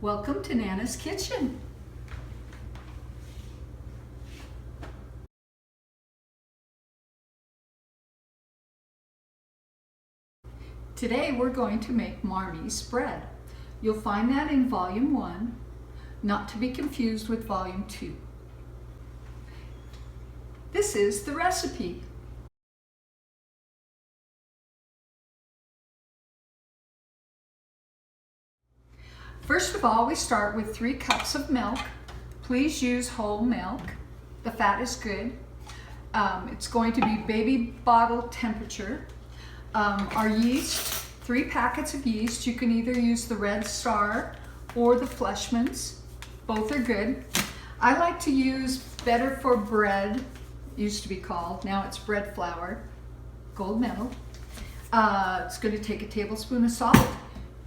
Welcome to Nana's Kitchen. Today we're going to make Marmee spread. You'll find that in Volume 1, not to be confused with Volume 2. This is the recipe. First of all, we start with 3 cups of milk. Please use whole milk. The fat is good. It's going to be baby bottle temperature. Our yeast, 3 packets of yeast. You can either use the Red Star or the Fleshman's. Both are good. I like to use Better for Bread, used to be called. Now it's bread flour, gold medal. It's going to take a tablespoon of salt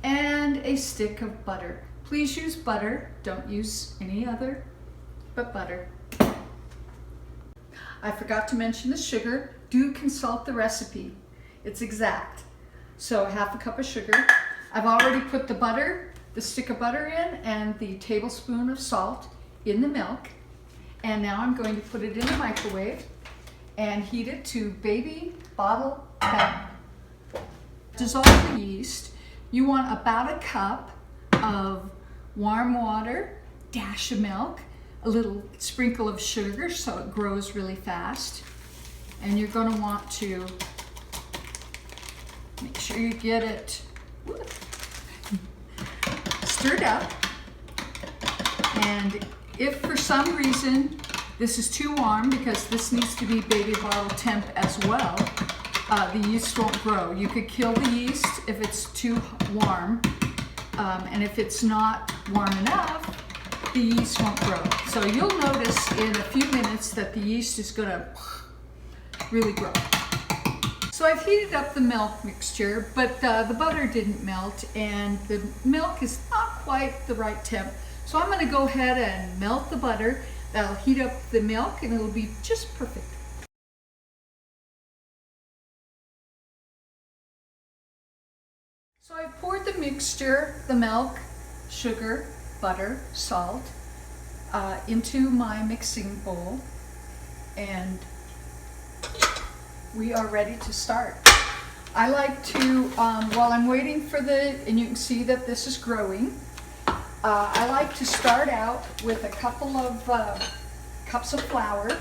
and a stick of butter. Please use butter. Don't use any other but butter. I forgot to mention the sugar. Do consult the recipe. It's exact. So 1/2 cup of sugar. I've already put the butter, the stick of butter in, and the tablespoon of salt in the milk. And now I'm going to put it in the microwave and heat it to baby bottle temp. Dissolve the yeast. You want about 1 cup of warm water, dash of milk, a little sprinkle of sugar so it grows really fast. And you're going to want to make sure you get it stirred up. And if for some reason this is too warm, because this needs to be baby bottle temp as well, the yeast won't grow. You could kill the yeast if it's too warm, and if it's not warm enough, the yeast won't grow. So you'll notice in a few minutes that the yeast is going to really grow. So I've heated up the milk mixture, but the butter didn't melt and the milk is not quite the right temp. So I'm going to go ahead and melt the butter. That'll heat up the milk and it'll be just perfect. So I poured the mixture, the milk, sugar, butter, salt, into my mixing bowl, and we are ready to start. I like to, while I'm waiting for and you can see that this is growing, I like to start out with a couple of cups of flour,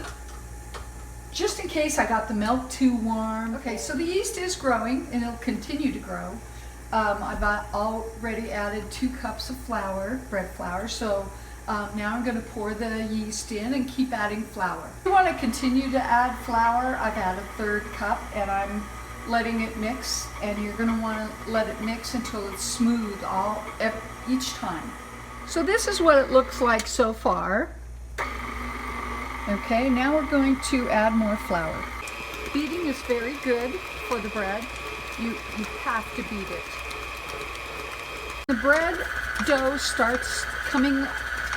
just in case I got the milk too warm. Okay, so the yeast is growing and it'll continue to grow. I've already added 2 cups of flour, bread flour, so now I'm going to pour the yeast in and keep adding flour. If you want to continue to add flour, I've added a 1/3 cup and I'm letting it mix, and you're going to want to let it mix until it's smooth each time. So this is what it looks like so far. Okay, now we're going to add more flour. Beating is very good for the bread. You have to beat it. The bread dough starts coming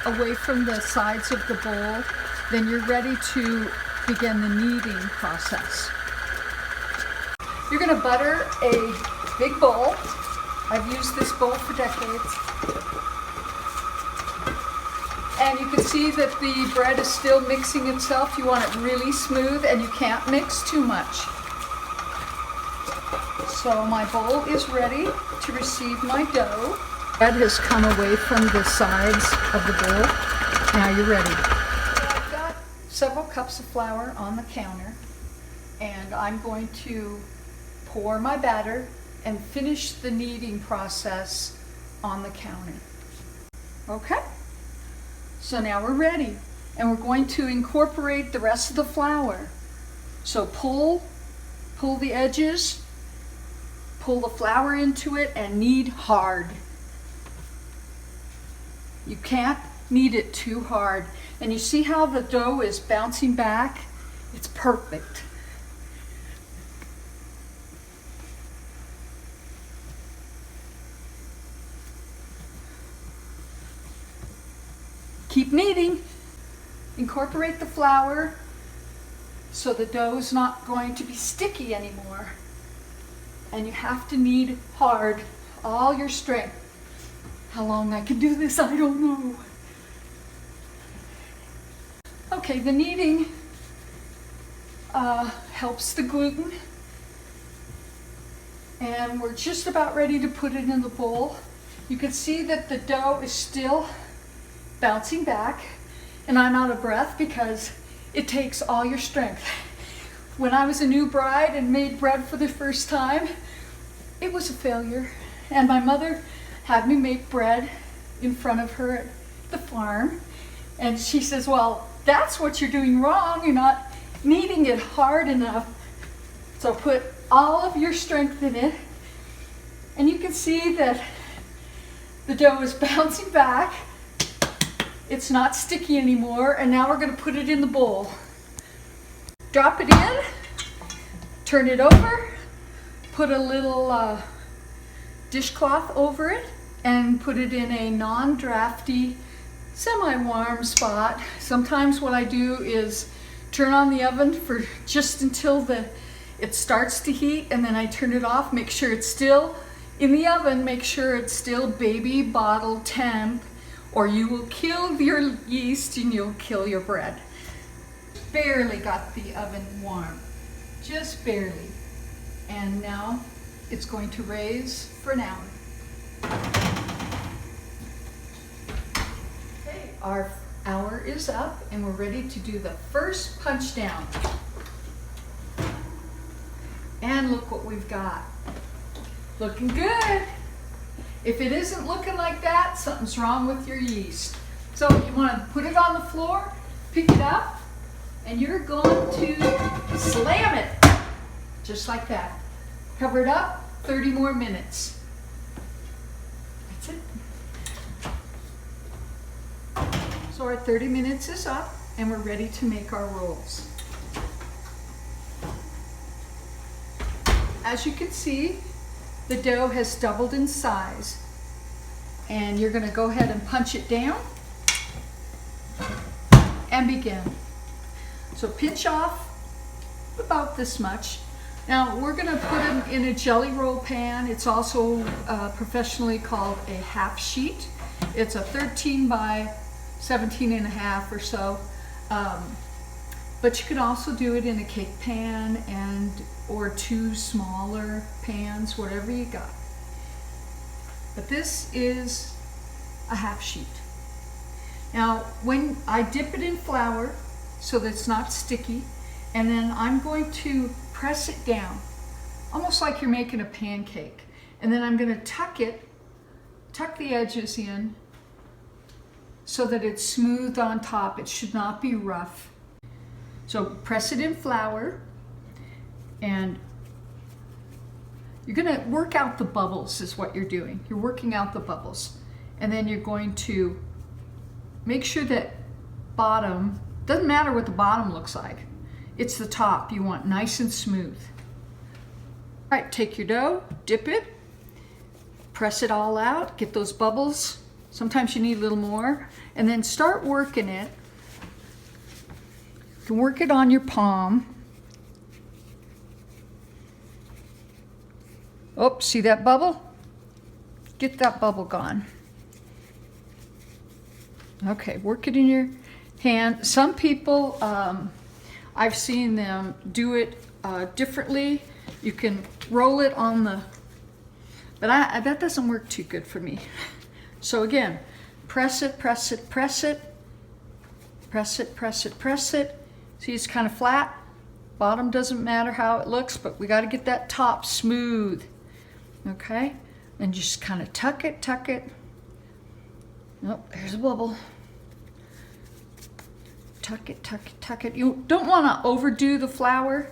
away from the sides of the bowl, then you're ready to begin the kneading process. You're going to butter a big bowl. I've used this bowl for decades. And you can see that the bread is still mixing itself. You want it really smooth and you can't mix too much. So my bowl is ready to receive my dough. Bread has come away from the sides of the bowl. Now you're ready. I've got several cups of flour on the counter, and I'm going to pour my batter and finish the kneading process on the counter. Okay, so now we're ready, and we're going to incorporate the rest of the flour. So pull the edges, pull the flour into it, and knead hard. You can't knead it too hard. And you see how the dough is bouncing back? It's perfect. Keep kneading. Incorporate the flour so the dough is not going to be sticky anymore. And you have to knead hard, all your strength. How long I can do this, I don't know. Okay, the kneading helps the gluten. And we're just about ready to put it in the bowl. You can see that the dough is still bouncing back, and I'm out of breath because it takes all your strength. When I was a new bride and made bread for the first time, it was a failure. And my mother had me make bread in front of her at the farm. And she says, well, that's what you're doing wrong. You're not kneading it hard enough. So put all of your strength in it. And you can see that the dough is bouncing back. It's not sticky anymore. And now we're going to put it in the bowl. Drop it in, turn it over, put a little dishcloth over it, and put it in a non-drafty, semi-warm spot. Sometimes what I do is turn on the oven for just until it starts to heat, and then I turn it off, make sure it's still in the oven, make sure it's still baby bottle temp, or you will kill your yeast and you'll kill your bread. Barely got the oven warm, just barely. And now it's going to raise for an hour. Okay, our hour is up and we're ready to do the first punch down. And look what we've got. Looking good. If it isn't looking like that, something's wrong with your yeast. So you want to put it on the floor, pick it up, and you're going to slam it, just like that. Cover it up, 30 more minutes. That's it. So our 30 minutes is up, and we're ready to make our rolls. As you can see, the dough has doubled in size, and you're going to go ahead and punch it down and begin. So pinch off about this much. Now we're going to put them in a jelly roll pan. It's also professionally called a half sheet. It's a 13 by 17 and a half or so. But you can also do it in a cake pan or two smaller pans, whatever you got. But this is a half sheet. Now when I dip it in flour so that it's not sticky, and then I'm going to press it down, almost like you're making a pancake. And then I'm going to tuck the edges in so that it's smooth on top. It should not be rough. So press it in flour, and you're going to work out the bubbles is what you're doing. You're working out the bubbles. And then you're going to make sure that bottom, doesn't matter what the bottom looks like, it's the top you want nice and smooth. All right, take your dough, dip it, press it all out, get those bubbles. Sometimes you need a little more, and then start working it. You can work it on your palm. Oh, see that bubble? Get that bubble gone. Okay, work it in your hand. Some people, I've seen them do it differently. You can roll it on the, but that doesn't work too good for me. So again, press it, press it, press it, press it, press it, press it. See, it's kind of flat. Bottom doesn't matter how it looks, but we got to get that top smooth. Okay, and just kind of tuck it, tuck it. Oh, there's a bubble. Tuck it, tuck it, tuck it. You don't want to overdo the flour.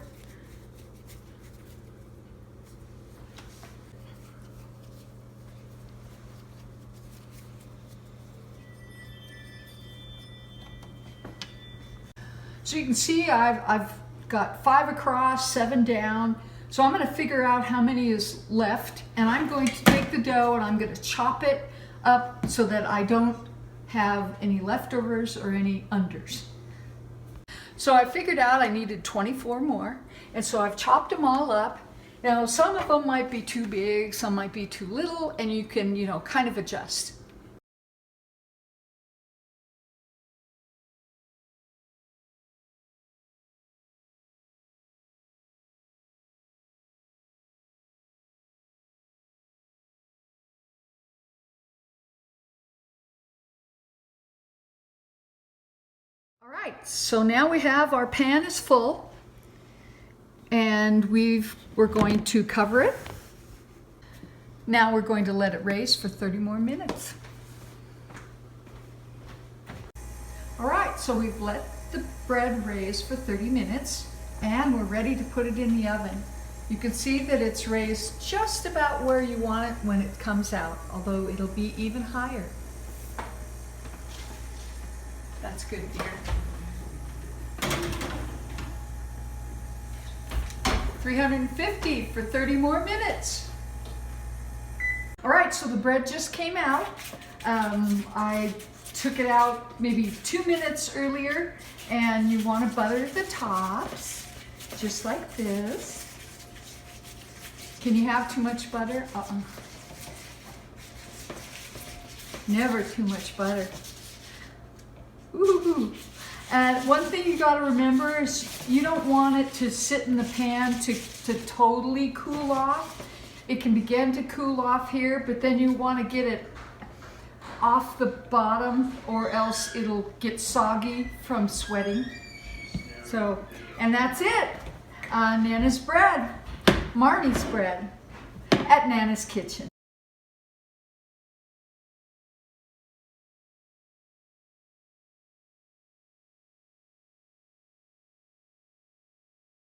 So you can see I've got 5 across, 7 down. So I'm going to figure out how many is left, and I'm going to take the dough and I'm going to chop it up so that I don't have any leftovers or any unders. So I figured out I needed 24 more, and so I've chopped them all up. Now some of them might be too big, some might be too little, and you can, kind of adjust. All right, so now we have our pan is full, and we're going to cover it. Now we're going to let it raise for 30 more minutes. All right, so we've let the bread raise for 30 minutes, and we're ready to put it in the oven. You can see that it's raised just about where you want it when it comes out, although it'll be even higher. That's good, dear. 350 for 30 more minutes. All right, so the bread just came out. I took it out maybe 2 minutes earlier, and you want to butter the tops, just like this. Can you have too much butter? Never too much butter. Ooh. And one thing you got to remember is you don't want it to sit in the pan to totally cool off. It can begin to cool off here, but then you want to get it off the bottom, or else it'll get soggy from sweating. So, and that's it. Nana's bread, Marmee's bread at Nana's Kitchen.